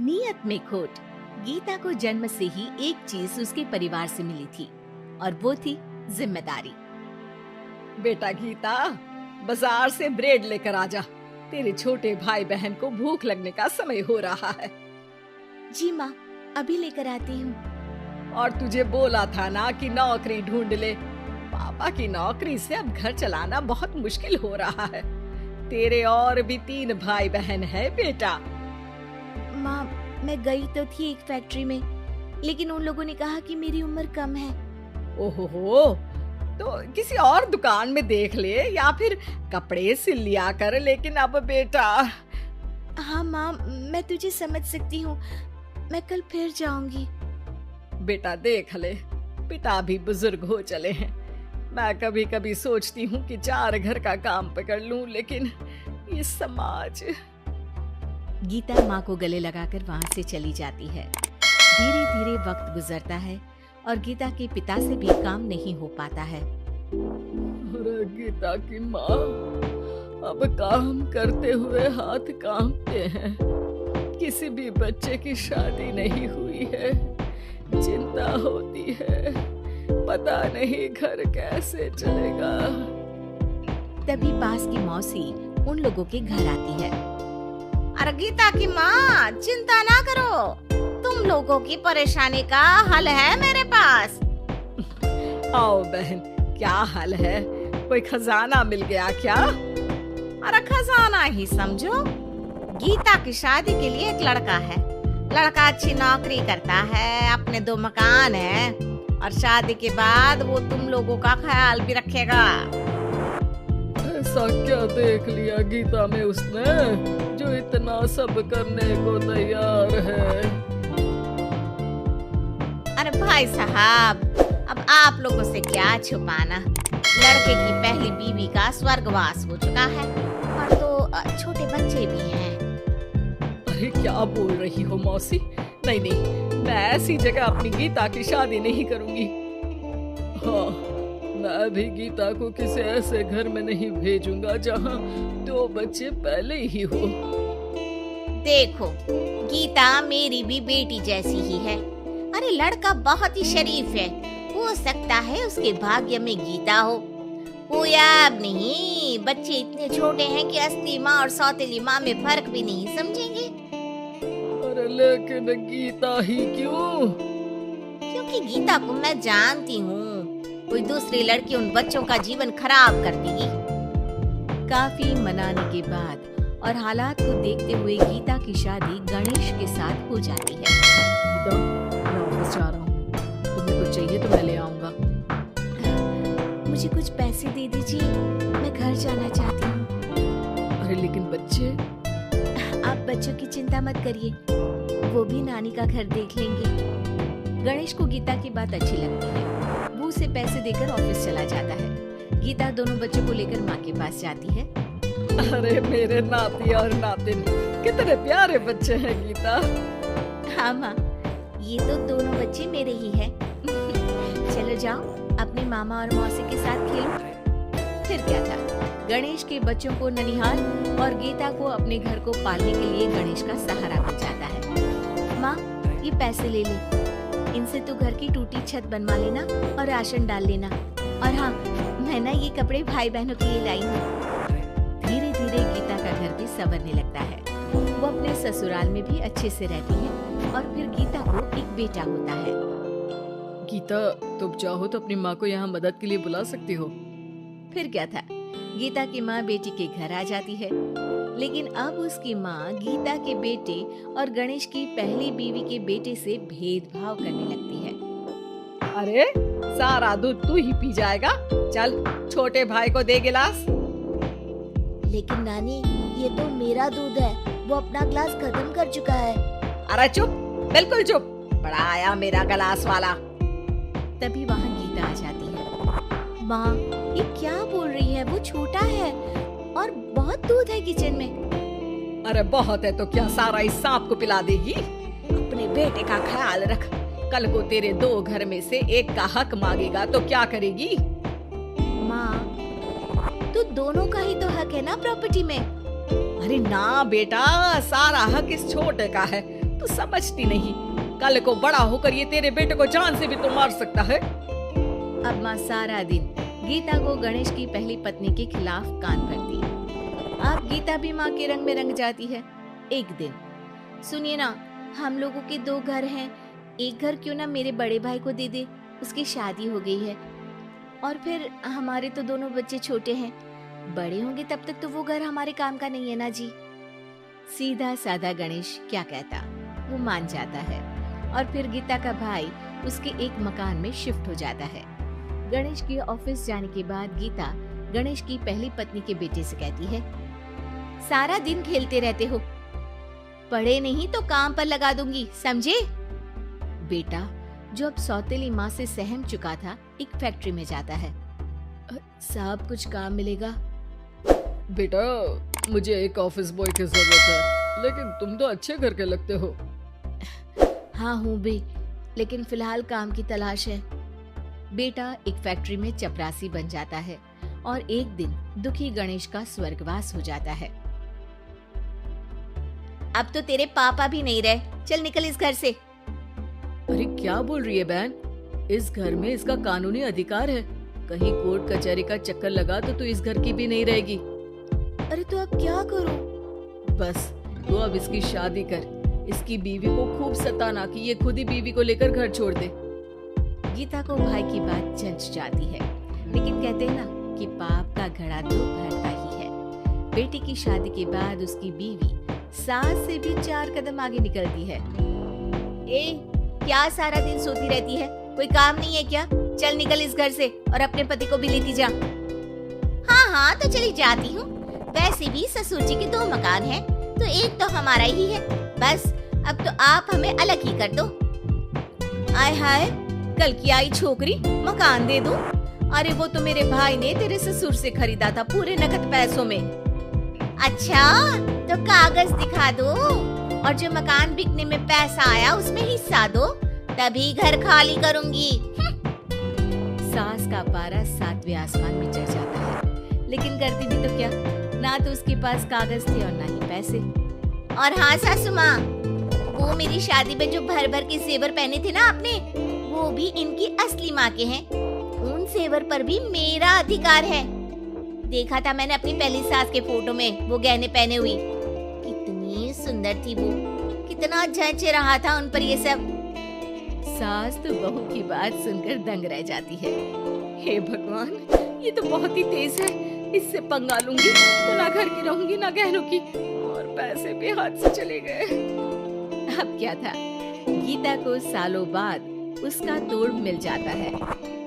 नियत में खोट। गीता को जन्म से ही एक चीज उसके परिवार से मिली थी और वो थी जिम्मेदारी। बेटा गीता, बाजार से ब्रेड लेकर आ जा। तेरे छोटे भाई बहन को भूख लगने का समय हो रहा है। जी माँ, अभी लेकर आती हूँ। और तुझे बोला था ना कि नौकरी ढूंढ ले। पापा की नौकरी से अब घर चलाना बहुत मुश्किल हो रहा है। तेरे और भी 3 भाई बहन है बेटा। माँ, मैं गई तो थी एक फैक्ट्री में, लेकिन उन लोगों ने कहा कि मेरी उम्र कम है। ओहो, तो किसी और दुकान में देख ले या फिर कपड़े सिल लिया कर। लेकिन अब बेटा। हाँ माँ, मैं तुझे समझ सकती हूँ। मैं कल फिर जाऊंगी। बेटा देख ले, पिता भी बुजुर्ग हो चले हैं। मैं कभी कभी सोचती हूँ कि 4 घर का काम पकड़ लूं, लेकिन ये समाज। गीता माँ को गले लगाकर वहाँ से चली जाती है। धीरे धीरे वक्त गुजरता है और गीता के पिता से भी काम नहीं हो पाता है। अरे गीता की माँ, अब काम करते हुए हाथ कांपते हैं। किसी भी बच्चे की शादी नहीं हुई है। चिंता होती है, पता नहीं घर कैसे चलेगा। तभी पास की मौसी उन लोगों के घर आती है। अरे गीता की माँ, चिंता ना करो, तुम लोगों की परेशानी का हल है मेरे पास। आओ बहन, क्या हल है? कोई खजाना मिल गया क्या? अरे खजाना ही समझो। गीता की शादी के लिए एक लड़का है। लड़का अच्छी नौकरी करता है, अपने 2 मकान है और शादी के बाद वो तुम लोगों का ख्याल भी रखेगा। ऐसा क्या देख लिया गीता में उसने जो इतना सब करने को तैयार है? अरे भाई साहब, अब आप लोगों से क्या छुपाना। लड़के की पहली बीवी का स्वर्गवास हो चुका है और 2 छोटे बच्चे भी हैं। अरे क्या बोल रही हो मौसी? नहीं नहीं, मैं ऐसी जगह अपनी गीता की शादी नहीं करूंगी। हाँ, मैं भी गीता को किसी ऐसे घर में नहीं भेजूंगा जहाँ 2 बच्चे पहले ही हो। देखो, गीता मेरी भी बेटी जैसी ही है। अरे लड़का बहुत ही शरीफ है, हो सकता है उसके भाग्य में गीता हो। वो याद नहीं, बच्चे इतने छोटे हैं कि असली माँ और सौतेली माँ में फर्क भी नहीं समझेंगे। अरे लेकिन गीता ही क्यों? क्योंकि गीता को मैं जानती हूँ, कोई दूसरी लड़की उन बच्चों का जीवन खराब कर देगी। काफी मनाने के बाद और हालात को देखते हुए गीता की शादी गणेश के साथ हो जाती है। गीता, मैं ऑफिस जा रहा हूँ, तुम्हें कुछ चाहिए तो मैं ले आऊंगा। मुझे कुछ पैसे दे दीजिए, मैं घर जाना चाहती हूँ। अरे लेकिन बच्चे। आप बच्चों की चिंता मत करिए, वो भी नानी का घर देख लेंगे। गणेश को गीता की बात अच्छी लगती है। वो उसे पैसे देकर ऑफिस चला जाता है। गीता दोनों बच्चों को लेकर माँ के पास जाती है। अरे मेरे नाती और नातिन, कितने प्यारे बच्चे हैं गीता। हाँ माँ, ये तो दोनों बच्चे मेरे ही हैं। चलो जाओ, अपने मामा और मौसी के साथ खेलो। फिर क्या था, गणेश के बच्चों को ननिहाल और गीता को अपने घर को पालने के लिए गणेश का सहारा बन जाता है। माँ, ये पैसे ले ले, इनसे तू घर की टूटी छत बनवा लेना और राशन डाल लेना। और हाँ, मैं ना ये कपड़े भाई बहनों के लिए लाई हूँ। धीरे धीरे गीता का घर भी संवरने लगता है। वो अपने ससुराल में भी अच्छे से रहती है और फिर गीता को एक बेटा होता है। गीता, तुम चाहो तो अपनी माँ को यहाँ मदद के लिए बुला सकती हो। फिर क्या था, गीता की माँ बेटी के घर आ जाती है। लेकिन अब उसकी माँ गीता के बेटे और गणेश की पहली बीवी के बेटे से भेदभाव करने लगती है। अरे सारा दूध तू ही पी जाएगा, चल छोटे भाई को दे गिलास। लेकिन नानी, ये तो मेरा दूध है, वो अपना ग्लास खत्म कर चुका है। अरे चुप, बिल्कुल चुप, बड़ा आया मेरा गिलास वाला। तभी वहाँ गीता आ जाती है। माँ, ये क्या बोल रही है? वो छोटा है और बहुत दूध है किचन में। अरे बहुत है तो क्या सारा इस सांप को पिला देगी? अपने बेटे का ख्याल रख, कल को तेरे 2 घर में से एक का हक मांगेगा तो क्या करेगी? माँ, तो दोनों का ही तो हक है ना प्रॉपर्टी में। अरे ना बेटा, सारा हक इस छोटे का है, तू समझती नहीं, कल को बड़ा होकर ये तेरे बेटे को जान से भी तो मार सकता है। अब माँ सारा दिन गीता को गणेश की पहली पत्नी के खिलाफ कान भरती है। अब गीता भी माँ के रंग में रंग जाती है। एक दिन, सुनिए ना, हम लोगों के 2 घर हैं, एक घर क्यों ना मेरे बड़े भाई को दे दे, उसकी शादी हो गई है। और फिर हमारे तो दोनों बच्चे छोटे हैं, बड़े होंगे तब तक तो वो घर हमारे काम का नहीं है ना जी। सीधा साधा गणेश क्या कहता, वो मान जाता है और फिर गीता का भाई उसके एक मकान में शिफ्ट हो जाता है। गणेश के ऑफिस जाने के बाद गीता गणेश की पहली पत्नी के बेटे से कहती है, सारा दिन खेलते रहते हो, पढ़े नहीं तो काम पर लगा दूंगी, समझे? बेटा, जो अब सौतेली माँ से सहम चुका था, एक फैक्ट्री में जाता है। साहब कुछ काम मिलेगा? बेटा, मुझे एक ऑफिस बॉय की जरूरत है, लेकिन तुम तो अच्छे घर के लगते हो। हाँ हूँ बे, लेकिन फिलहाल काम की तलाश है। बेटा एक फैक्ट्री में चपरासी बन जाता है और एक दिन दुखी गणेश का स्वर्गवास हो जाता है। अब तो तेरे पापा भी नहीं रहे, चल निकल इस घर से। अरे क्या बोल रही है बहन, इस घर में इसका कानूनी अधिकार है, कहीं कोर्ट कचहरी का चक्कर लगा तो तू इस घर की भी नहीं रहेगी। अरे तो अब क्या करूं? बस तू अब इसकी शादी कर, इसकी बीवी को खूब सताना कि ये खुद ही बीवी को लेकर घर छोड़ दे। गीता को भाई की बात जंच जाती है, लेकिन कहते हैं ना कि पाप का घड़ा तो भरता ही है। बेटी की शादी के बाद उसकी बीवी सास से भी 4 कदम आगे निकलती है। ए, क्या सारा दिन सोती रहती है, कोई काम नहीं है क्या? चल निकल इस घर से और अपने पति को भी लेती जा। हाँ हाँ तो चली जाती हूँ, वैसे भी ससुर जी के 2 मकान हैं, तो एक तो हमारा ही है, बस अब तो आप हमें अलग ही कर दो। आय हाय, कल की आई छोकरी, मकान दे दूं? अरे वो तो मेरे भाई ने तेरे ससुर से खरीदा था पूरे नकद पैसों में। अच्छा, तो कागज दिखा दो और जो मकान बिकने में पैसा आया उसमें हिस्सा दो, तभी घर खाली करूंगी। सास का पारा 7वें आसमान में चढ़ जाता है, लेकिन करती भी तो क्या, ना तो उसके पास कागज थे और ना ही पैसे। और हाँ सासू माँ, वो मेरी शादी में जो भर भर के जेवर पहने थे ना आपने, वो भी इनकी असली माँ के हैं, उन जेवर पर भी मेरा अधिकार है। देखा था मैंने अपनी पहली सास के फोटो में वो गहने पहने हुई, कितनी सुंदर थी वो, कितना जच रहा था उन पर ये सब। सास तो बहू की बात सुनकर दंग रह जाती है। हे भगवान, ये तो बहुत ही तेज है, इससे पंगा लूंगी तो ना घर की रहूंगी ना गहनों की, और पैसे भी हाथ से चले गए। अब क्या था, गीता को सालों बाद उसका तोड़ मिल जाता है।